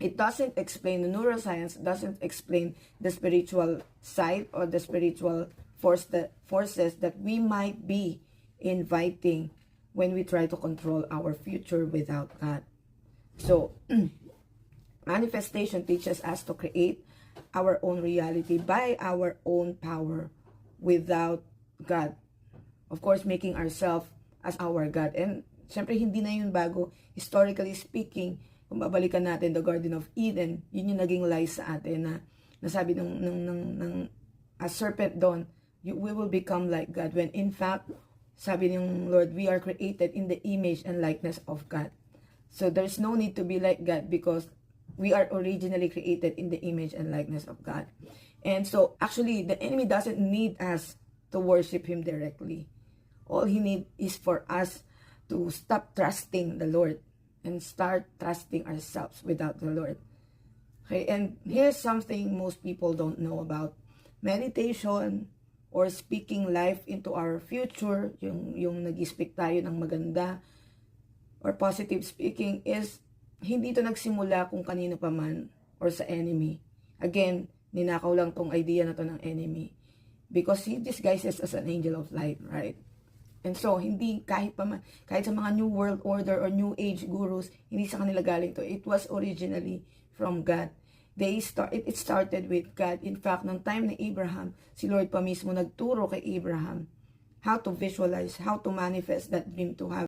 it doesn't explain, the neuroscience doesn't explain the spiritual side or the spiritual forces that we might be inviting when we try to control our future without God. So, manifestation teaches us to create our own reality by our own power without God. Of course, making ourselves as our God. And syempre, hindi na yun bago. Historically speaking, kung babalikan natin the Garden of Eden, yun yung naging lie sa atin na nasabi ng a serpent doon, we will become like God. When in fact, sabi ng Lord, we are created in the image and likeness of God. So there's no need to be like God because we are originally created in the image and likeness of God. And so actually, the enemy doesn't need us to worship Him directly. All he needs is for us to stop trusting the Lord and start trusting ourselves without the Lord. Okay, and here's something most people don't know about meditation or speaking life into our future, yung nag-speak tayo ng maganda or positive speaking, is hindi to nagsimula kung kanino pa man or sa enemy. Again, ninakaw lang tong idea na to ng enemy because he disguises as an angel of light, right? And so, hindi kahit sa mga New World Order or New Age gurus, hindi sa kanila galing to. It was originally from God. It started with God. In fact, nung time ni Abraham, si Lord pa mismo nagturo kay Abraham how to visualize, how to manifest that dream to have